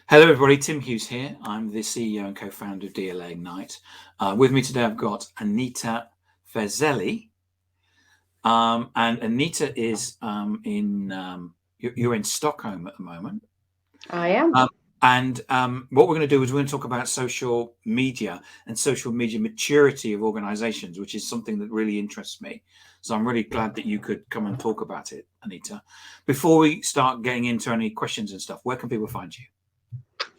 Hello, everybody. Tim Hughes here. I'm the CEO and co-founder of DLA Ignite. With me today, I've got Anita Veszeli. And Anita is you're in Stockholm at the moment. I am. And what we're going to do is we're going to talk about social media and social media maturity of organizations, which is something that really interests me. So I'm really glad that you could come and talk about it, Anita. Before we start getting into any questions and stuff, where can people find you?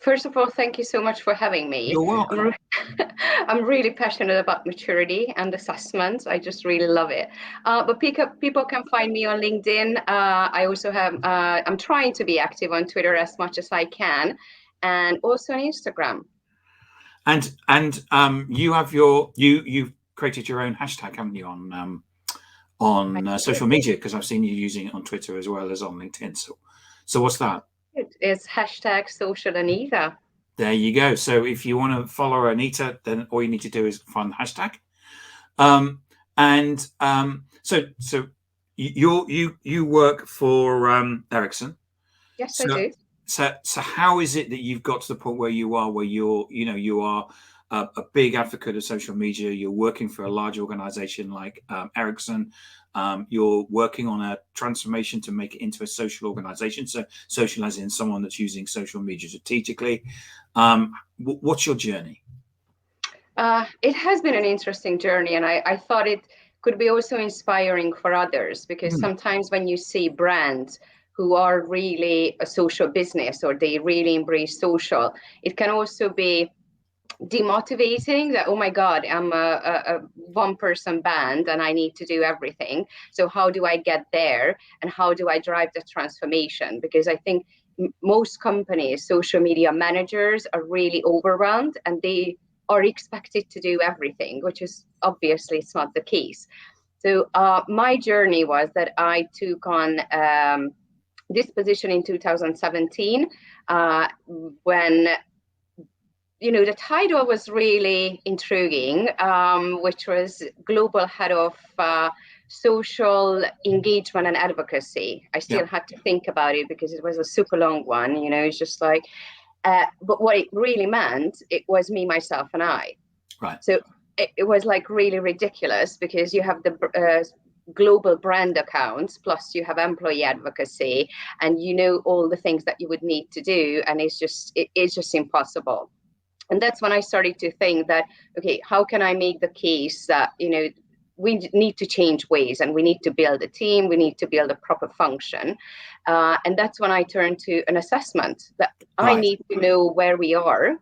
First of all, thank you so much for having me. You're welcome. I'm really passionate about maturity and assessments. I just really love it. But people can find me on LinkedIn. I also have, I'm trying to be active on Twitter as much as I can, and also on Instagram. And you have you've created your own hashtag, haven't you, on social media? Because I've seen you using it on Twitter as well as on LinkedIn. So what's that? It's hashtag social Anita. There you go. So if you want to follow Anita, then all you need to do is find the hashtag. So you work for Ericsson. Yes, I do. So how is it that you've got to the point where you are, where you are a big advocate of social media? You're working for a large organization like Ericsson. You're working on a transformation to make it into a social organization. So social as in someone that's using social media strategically. What's your journey? It has been an interesting journey, and I thought it could be also inspiring for others, because sometimes when you see brands who are really a social business or they really embrace social, it can also be demotivating that, oh my God, I'm a one-person band and I need to do everything. So how do I get there, and how do I drive the transformation? Because I think most companies, social media managers, are really overwhelmed and they are expected to do everything, which is obviously it's not the case. So my journey was that I took on this position in 2017 when the title was really intriguing, which was Global Head of Social Engagement and Advocacy. I still had to think about it because it was a super long one. It's just like, but what it really meant, it was me, myself, and I. Right. So it was like really ridiculous, because you have the global brand accounts, plus you have employee advocacy, and all the things that you would need to do, and it's just impossible. And that's when I started to think that, okay, how can I make the case that, we need to change ways, and we need to build a team, we need to build a proper function. And that's when I turned to an assessment that I need to know where we are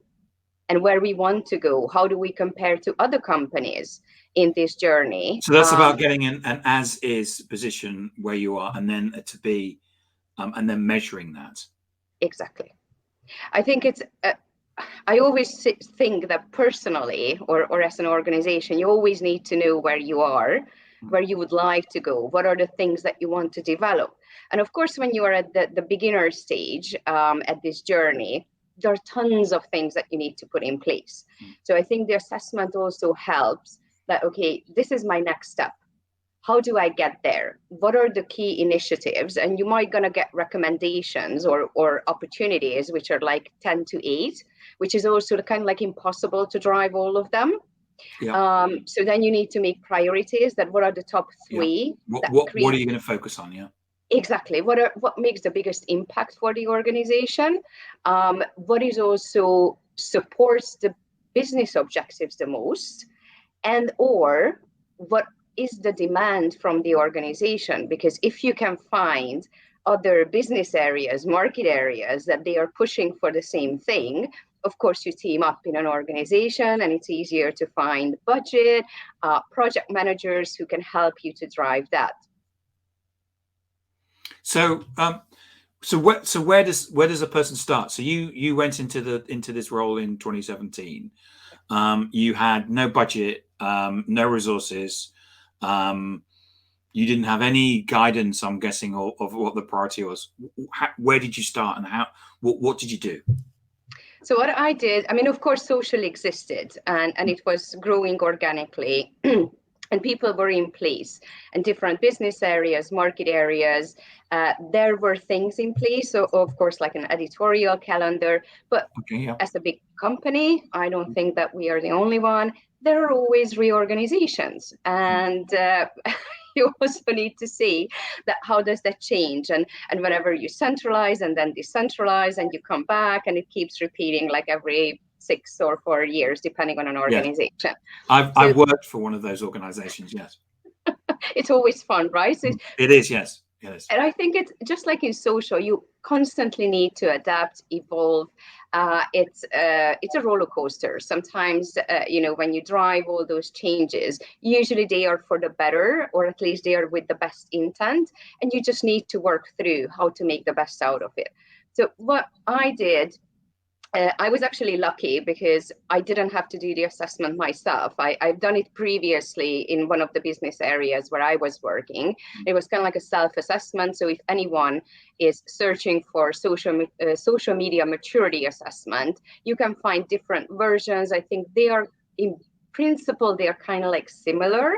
and where we want to go. How do we compare to other companies in this journey? So that's about getting an as-is position where you are, and then to be, and then measuring that. Exactly. I think it's... I always think that personally, or as an organization, you always need to know where you are, where you would like to go, what are the things that you want to develop. And of course, when you are at the beginner stage at this journey, there are tons of things that you need to put in place. So I think the assessment also helps that, okay, this is my next step. How do I get there? What are the key initiatives? And you might gonna get recommendations or opportunities, which are like 10 to 8, which is also kind of like impossible to drive all of them. Yeah. So then you need to make priorities. That what are the top 3? Yeah. What are you going to focus on? Yeah. Exactly. What makes the biggest impact for the organization? What is also supports the business objectives the most, and or what is the demand from the organization? Because if you can find other business areas, market areas that they are pushing for the same thing, of course you team up in an organization, and it's easier to find budget, project managers who can help you to drive that. So where does a person start? So you went into this role in 2017. You had no budget, no resources. You didn't have any guidance, I'm guessing, of what the priority was. Where did you start, and what did you do? So what I did, I mean, of course, social existed, and it was growing organically. and people were in place, and different business areas, market areas, there were things in place. So of course, like an editorial calendar, but Okay, yeah. as a big company, I don't think that we are the only one. There are always reorganizations, and you also need to see that how does that change, and whenever you centralize and then decentralize and you come back, and it keeps repeating like every 6 or 4 years, depending on an Yes. organization. I've worked for one of those organizations, yes. It's always fun, right? So, It is, yes. Yes. and I think it's just like in social, you constantly need to adapt, evolve. It's a roller coaster. Sometimes, when you drive all those changes, usually they are for the better, or at least they are with the best intent, and you just need to work through how to make the best out of it. So what I did, I was actually lucky because I didn't have to do the assessment myself. I've done it previously in one of the business areas where I was working. It was kind of like a self-assessment. So if anyone is searching for social media maturity assessment, you can find different versions. I think they are, in principle, they are kind of like similar.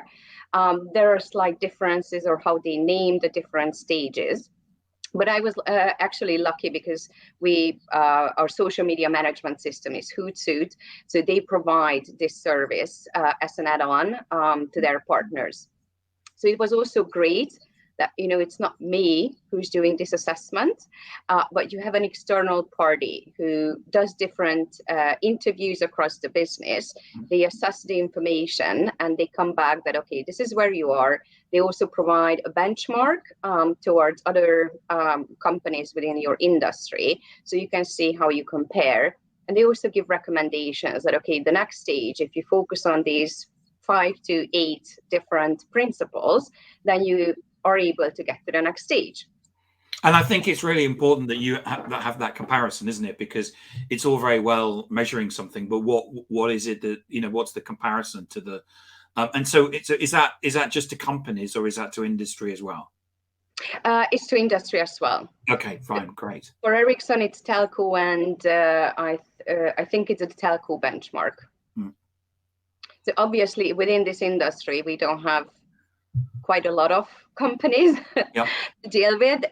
There are slight differences or how they name the different stages. But I was actually lucky because our social media management system is Hootsuite, so they provide this service as an add-on to their partners. So it was also great that it's not me who's doing this assessment, but you have an external party who does different interviews across the business. They assess the information and they come back that, okay, this is where you are. They also provide a benchmark towards other companies within your industry, so you can see how you compare. And they also give recommendations that, okay, the next stage, if you focus on these 5 to 8 different principles, then you are able to get to the next stage. And I think it's really important that you have that comparison, isn't it? Because it's all very well measuring something, but what is it that, what's the comparison to the, and so is that just to companies, or is that to industry as well? It's to industry as well. Okay, fine, great. For Ericsson, it's telco, and I think it's a telco benchmark. So obviously within this industry, we don't have quite a lot of companies Yeah. to deal with,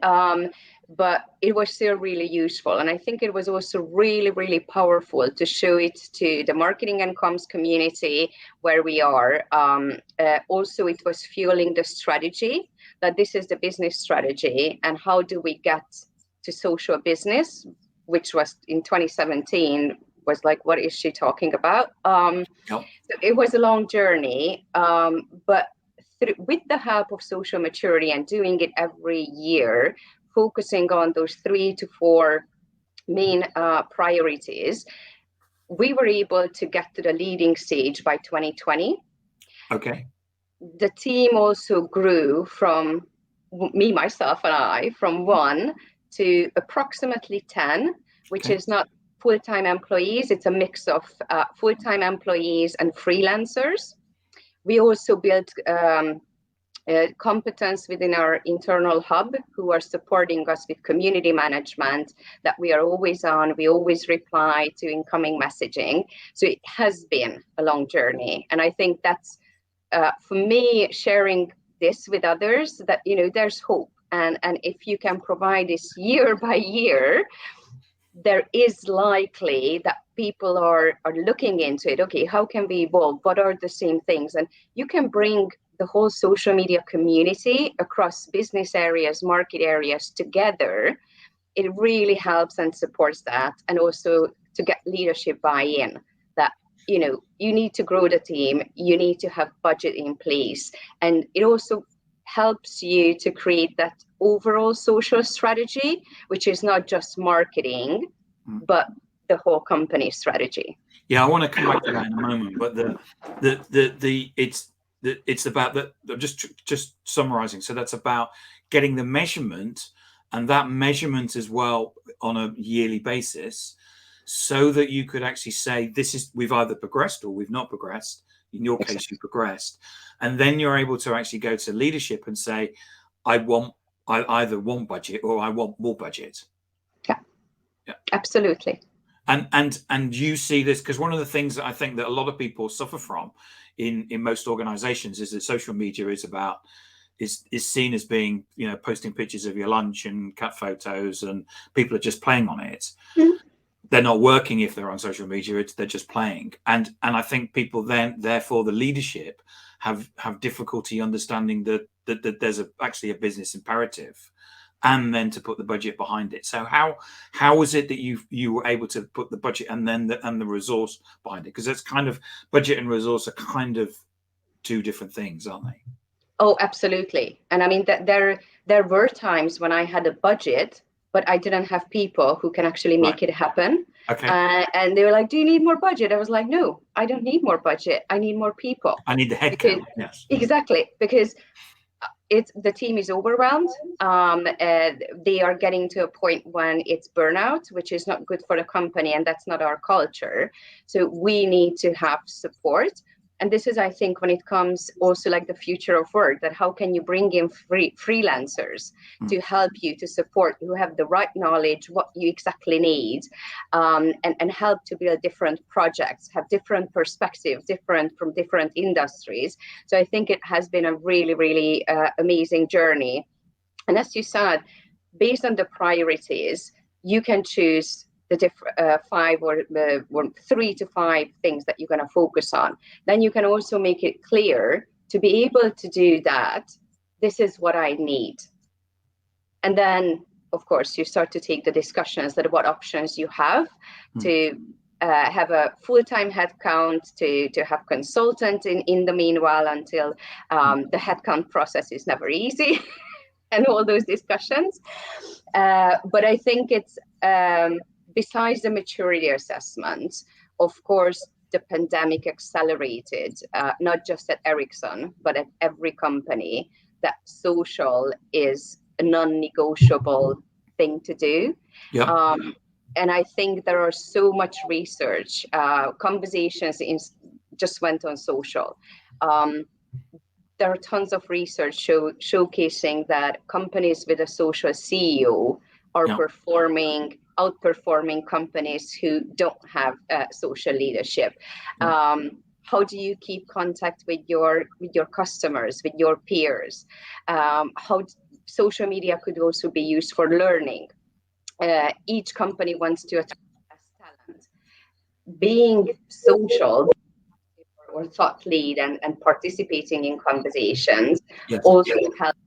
but it was still really useful. And I think it was also really, really powerful to show it to the marketing and comms community where we are. Also, it was fueling the strategy, that this is the business strategy, and how do we get to social business, which was in 2017, was like, what is she talking about? So it was a long journey, but with the help of social maturity and doing it every year, focusing on those 3 to 4 main priorities, we were able to get to the leading stage by 2020. Okay. The team also grew from me, myself, and I, from 1 to approximately 10, which is not full-time employees. It's a mix of full-time employees and freelancers. We also built competence within our internal hub, who are supporting us with community management, that we are always on, we always reply to incoming messaging. So it has been a long journey. And I think that's, for me, sharing this with others, that, there's hope. And if you can provide this year by year, there is likely that people are looking into it. Okay, how can we evolve? What are the same things? And you can bring the whole social media community across business areas, market areas together. It really helps and supports that. And also to get leadership buy-in, that, you need to grow the team, you need to have budget in place. And it also helps you to create that overall social strategy, which is not just marketing, but the whole company strategy. Yeah, I want to come back to that in a moment, but it's about that. I'm just summarizing. So that's about getting the measurement, and that measurement as well on a yearly basis, so that you could actually say, we've either progressed or we've not progressed. In your case, you progressed, and then you're able to actually go to leadership and say, I either want budget or I want more budget. Yeah, absolutely. And you see this because one of the things that I think that a lot of people suffer from in most organizations is that social media is seen as being, posting pictures of your lunch and cat photos, and people are just playing on it. Mhm. They're not working if they're on social media. They're just playing. And I think people then, therefore, the leadership have difficulty understanding that there's actually a business imperative, and then to put the budget behind it. So how was it that you were able to put the budget and then the resource behind it? Because that's kind of, budget and resource are kind of two different things, aren't they? Oh, absolutely. And I mean that there were times when I had a budget, but I didn't have people who can actually Right. make it happen. Okay. And they were like, "Do you need more budget?" I was like, "No, I don't need more budget. I need more people." I need the Because headcount. Yes. exactly, because the team is overwhelmed. They are getting to a point when it's burnout, which is not good for the company, and that's not our culture. So we need to have support. And this is, I think, when it comes also like the future of work, that how can you bring in freelancers to help you, to support, who have the right knowledge, what you exactly need, and help to build different projects, have different perspectives, different from different industries. So I think it has been a really, really amazing journey. And as you said, based on the priorities, you can choose the different 5 or 3 to 5 things that you're going to focus on. Then you can also make it clear to be able to do that. This is what I need. And then, of course, you start to take the discussions that what options you have to have a full-time headcount, to have consultant in the meanwhile until the headcount process is never easy. And all those discussions. But I think it's besides the maturity assessment, of course, the pandemic accelerated, not just at Ericsson, but at every company, that social is a non-negotiable thing to do. Yeah. And I think there are so much research, conversations just went on social. There are tons of research showcasing that companies with a social CEO are outperforming companies who don't have social leadership. How do you keep contact with your customers, with your peers? How social media could also be used for learning. Each company wants to attract the best talent. Being social or thought lead and participating in conversations also helps you to attract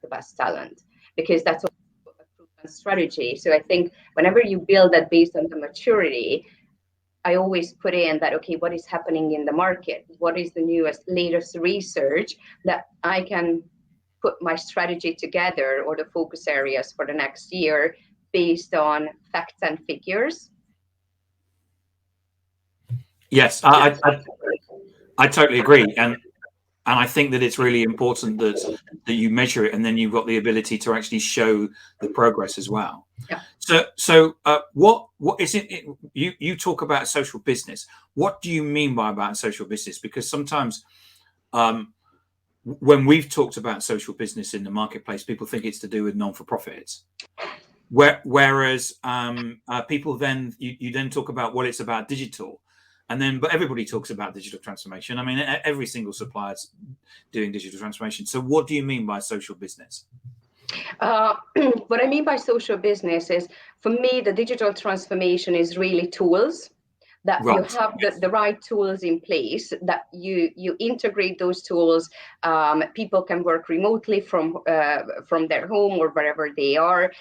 the best talent, because that's also a proven strategy. So I think whenever you build that based on the maturity, I always put in that, okay, what is happening in the market? What is the newest, latest research that I can put my strategy together, or the focus areas for the next year based on facts and figures? Yes, I totally agree, and I think that it's really important that you measure it, and then you've got the ability to actually show the progress as well. Yeah. So what is it? You talk about social business. What do you mean by about social business? Because sometimes, when we've talked about social business in the marketplace, people think it's to do with non-for-profits. Whereas people then you then talk about what it's about digital. And then, but everybody talks about digital transformation. I mean, every single supplier's doing digital transformation. So what do you mean by social business? What I mean by social business is, for me, the digital transformation is really tools, that you have the right tools in place, that you integrate those tools. People can work remotely from their home or wherever they are.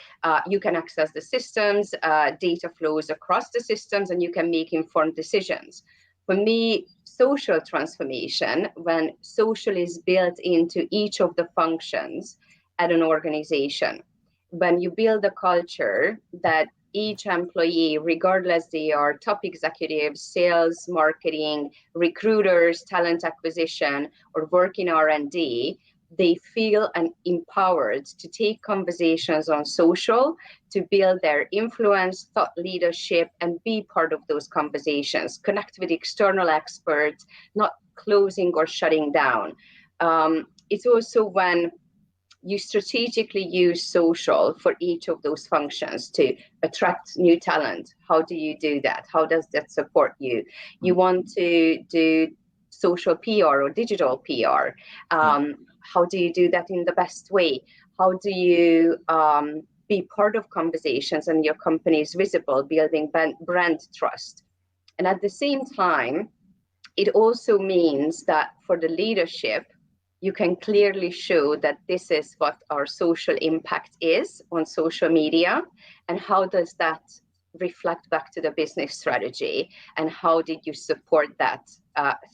You can access the systems, data flows across the systems, and you can make informed decisions. For me, social transformation, when social is built into each of the functions at an organization, when you build a culture that each employee, regardless they are top executives, sales, marketing, recruiters, talent acquisition, or work in R&D, they feel empowered to take conversations on social, to build their influence, thought leadership, and be part of those conversations, connect with external experts, not closing or shutting down. It's also when you strategically use social for each of those functions to attract new talent. How do you do that? How does that support you? You want to do social PR or digital PR. How do you do that in the best way? How do you be part of conversations and your company is visible, building brand trust? And at the same time, it also means that for the leadership, you can clearly show that this is what our social impact is on social media, and how does that reflect back to the business strategy, and how did you support that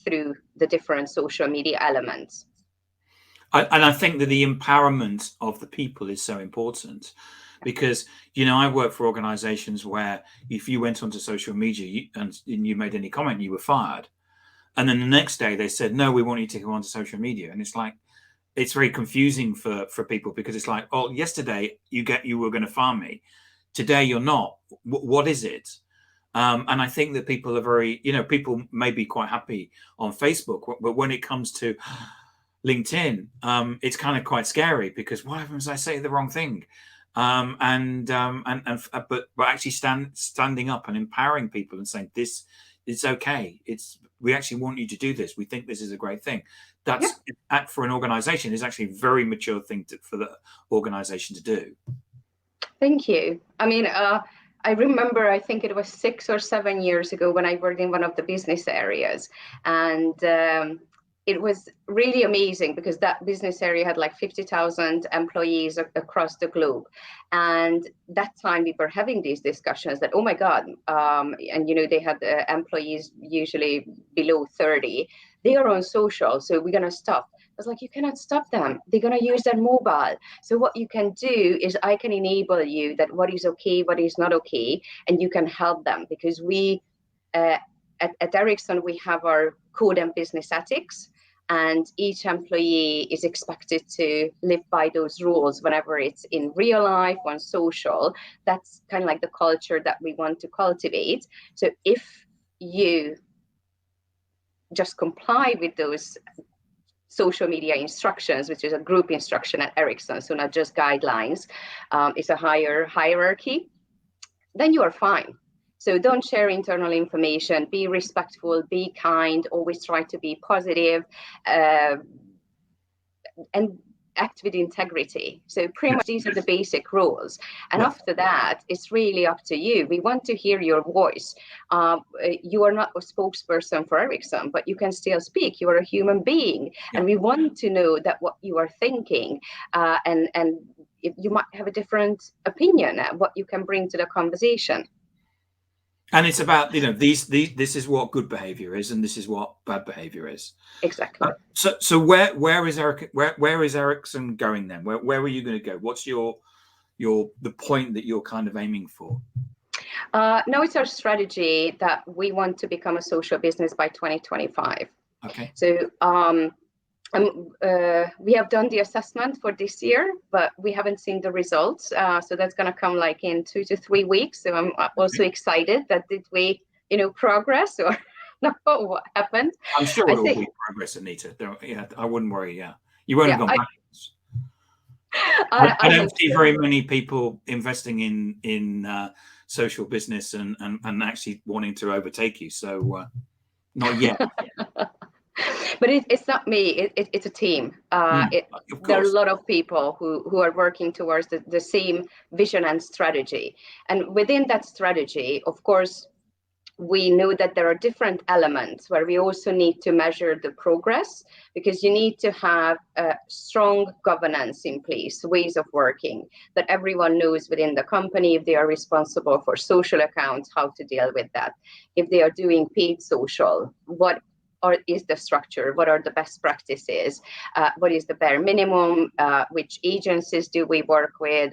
through the different social media elements. And I think that the empowerment of the people is so important, because, you know, I work for organizations where if you went onto social media and you made any comment, you were fired. And then the next day they said, no, we want you to go onto social media. And it's like, it's very confusing for people, because it's like, oh, yesterday you were going to fire me. Today you're not. What is it? And I think that people are very, you know, people may be quite happy on Facebook, but when it comes to LinkedIn, it's kind of quite scary, because what happens if I say the wrong thing? But actually standing up and empowering people and saying, this, it's okay. We actually want you to do this. We think this is a great thing. That's for an organization is actually a very mature thing for the organization to do. Thank you. I mean, I remember, I think it was 6 or 7 years ago when I worked in one of the business areas, and it was really amazing because that business area had like 50,000 employees across the globe. And that time we were having these discussions that, oh my God, and you know, they had employees usually below 30. They are on social, so we're going to stop. I was like, you cannot stop them. They're going to use their mobile. So what you can do is I can enable you that what is okay, what is not okay, and you can help them, because we, at Ericsson, we have our code and business ethics, and each employee is expected to live by those rules whenever it's in real life, on social. That's kind of like the culture that we want to cultivate. So if you just comply with those social media instructions, which is a group instruction at Ericsson, so not just guidelines, it's a higher hierarchy, then you are fine. So don't share internal information, be respectful, be kind, always try to be positive, and act with integrity. So pretty much these are the basic rules. And after that, it's really up to you. We want to hear your voice. You are not a spokesperson for Ericsson, but you can still speak. You are a human being. And we want to know that what you are thinking, and if you might have a different opinion at what you can bring to the conversation. And it's about, you know, this is what good behavior is, and this is what bad behavior is. Exactly. So where is Ericsson going then? Where are you going to go? What's the point that you're kind of aiming for? Now it's our strategy that we want to become a social business by 2025. Okay. So we have done the assessment for this year, but we haven't seen the results. So that's going to come like in 2 to 3 weeks. So I'm also excited that did we, you know, progress or not what happened. I'm sure it will be progress, Anita. I wouldn't worry. Yeah, you won't have gone backwards. I don't see very many people investing in social business and actually wanting to overtake you. So not yet. But it's not me. It's a team. There are a lot of people who are working towards the same vision and strategy. And within that strategy, of course, we know that there are different elements where we also need to measure the progress, because you need to have a strong governance in place, ways of working, that everyone knows within the company if they are responsible for social accounts, how to deal with that. If they are doing paid social, is the structure? What are the best practices? What is the bare minimum? Which agencies do we work with?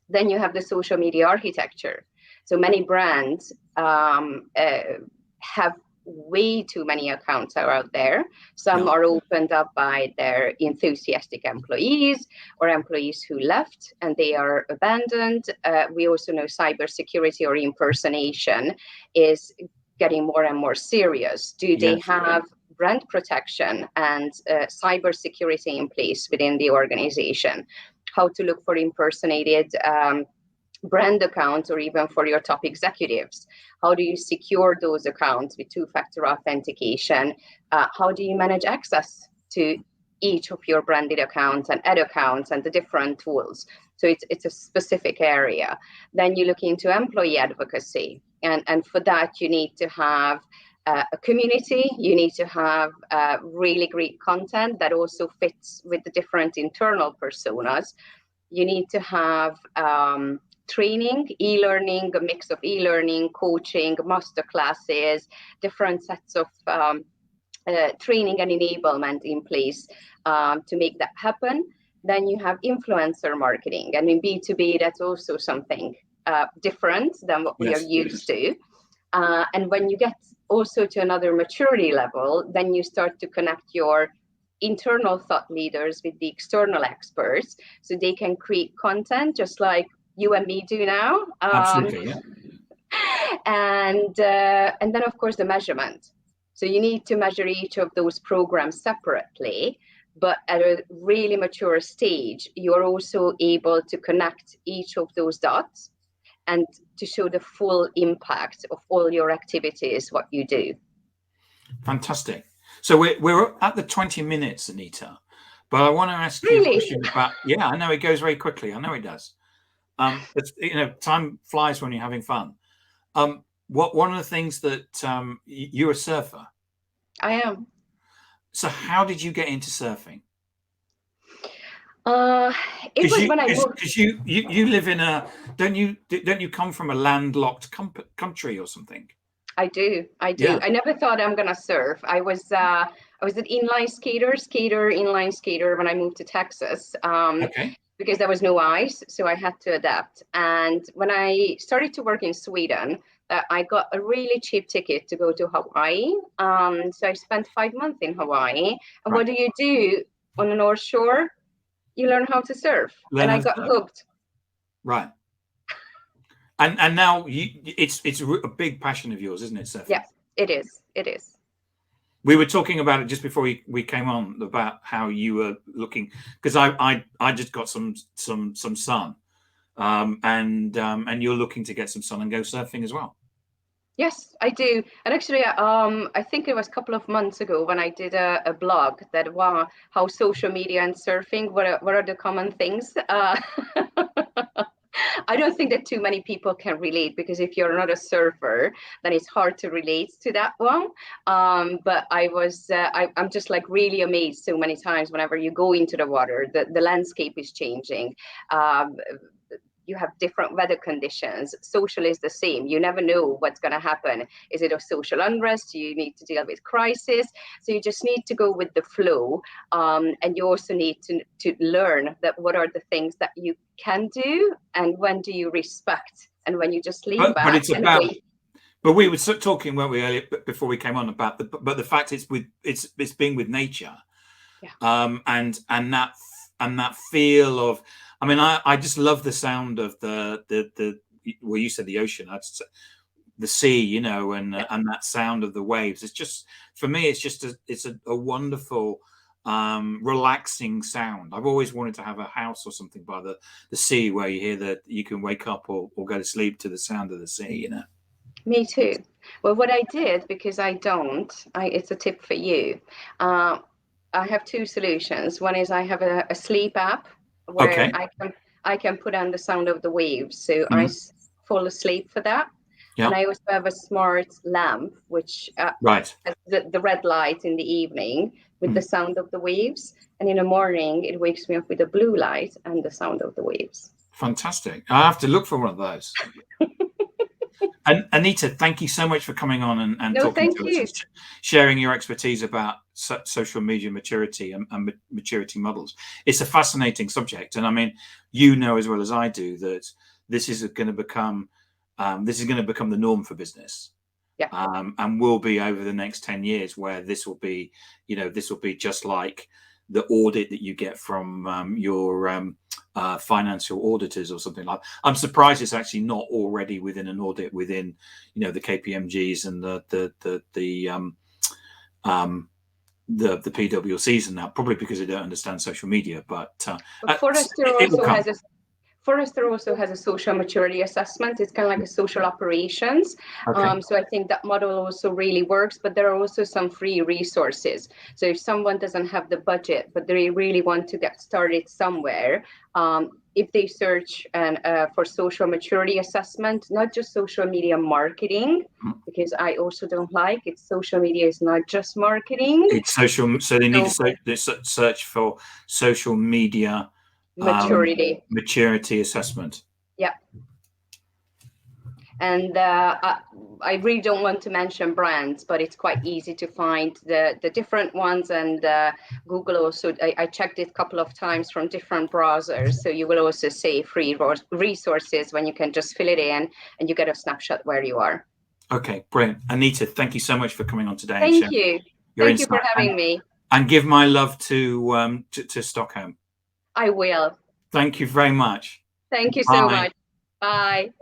Then you have the social media architecture. So many brands have way too many accounts out there. Some are opened up by their enthusiastic employees or employees who left and they are abandoned. We also know cybersecurity or impersonation is getting more and more serious. Do they have brand protection and cyber security in place within the organization, how to look for impersonated brand accounts, or even for your top executives. How do you secure those accounts with two-factor authentication? How do you manage access to each of your branded accounts and ad accounts and the different tools? So it's a specific area. Then you look into employee advocacy. And for that, you need to have a community. You need to have really great content that also fits with the different internal personas. You need to have training, e-learning, a mix of e-learning, coaching, master classes, different sets of training and enablement in place to make that happen. Then you have influencer marketing. And in B2B, that's also something different than what we are used to. And when you get also to another maturity level, then you start to connect your internal thought leaders with the external experts, so they can create content just like you and me do now. Absolutely, yeah. And then, of course, the measurement. So you need to measure each of those programs separately, but at a really mature stage, you're also able to connect each of those dots and to show the full impact of all your activities, what you do. Fantastic. So we're at the 20 minutes, Anita, but I want to ask you a question about, I know it goes very quickly. I know it does. But, time flies when you're having fun. One of the things that you're a surfer. I am. So how did you get into surfing? It was when I moved. Because you live in don't you come from a landlocked country or something? I do. Yeah. I never thought I'm gonna surf. I was an inline inline skater when I moved to Texas. Okay. Because there was no ice, so I had to adapt. And when I started to work in Sweden, I got a really cheap ticket to go to Hawaii. So I spent 5 months in Hawaii. And what do you do on the North Shore? You learn how to surf. And I got hooked. Right. And now it's a big passion of yours, isn't it, surfing? Yeah, it is. It is. We were talking about it just before we came on, about how you were looking, because I just got some sun, and you're looking to get some sun and go surfing as well. Yes, I do. And actually, I think it was a couple of months ago when I did a blog that, wow, how social media and surfing, what are the common things? I don't think that too many people can relate, because if you're not a surfer, then it's hard to relate to that one. But I'm just like really amazed so many times whenever you go into the water, the landscape is changing. You have different weather conditions. Social is the same. You never know what's going to happen. Is it a social unrest? You need to deal with crisis. So you just need to go with the flow. And you also need to learn that what are the things that you can do, and when do you respect, and when you just leave back. But it's about. Wait. But we were talking, weren't we, earlier before we came on, about the fact it's being with nature, and that feel of. I mean, I just love the sound of the well, you said the ocean, the sea, and that sound of the waves. It's just, for me, it's a wonderful, relaxing sound. I've always wanted to have a house or something by the sea where you hear that you can wake up or go to sleep to the sound of the sea. Me too. Well, what I did, because it's a tip for you. I have two solutions. One is I have a sleep app, where I can put on the sound of the waves, so I fall asleep for that. And I also have a smart lamp, which has the red light in the evening with the sound of the waves, and in the morning it wakes me up with the blue light and the sound of the waves. Fantastic. I have to look for one of those. And Anita, thank you so much for coming on and talking to us, and sharing your expertise about social media maturity and maturity models. It's a fascinating subject, and I mean, as well as I do, that this is going to become the norm for business, and will be over the next 10 years, where this will be just like the audit that you get from your financial auditors or something like that. I'm surprised it's actually not already within an audit within the KPMGs and the PWCs and that, probably because they don't understand social media. But Forrester it will also come. has a Forrester also has a social maturity assessment. It's kind of like a social operations. Okay. So I think that model also really works, but there are also some free resources. So if someone doesn't have the budget, but they really want to get started somewhere, if they search for social maturity assessment, not just social media marketing, because I also don't like it. Social media is not just marketing. It's social, so they need to search for social media maturity assessment. Yeah. And I really don't want to mention brands, but it's quite easy to find the different ones. And Google also, I checked it a couple of times from different browsers. So you will also see free resources when you can just fill it in and you get a snapshot where you are. Okay, brilliant. Anita, thank you so much for coming on today. Thank you. Thank you for having me. And give my love to Stockholm. I will. Thank you very much. Thank you so much. Bye.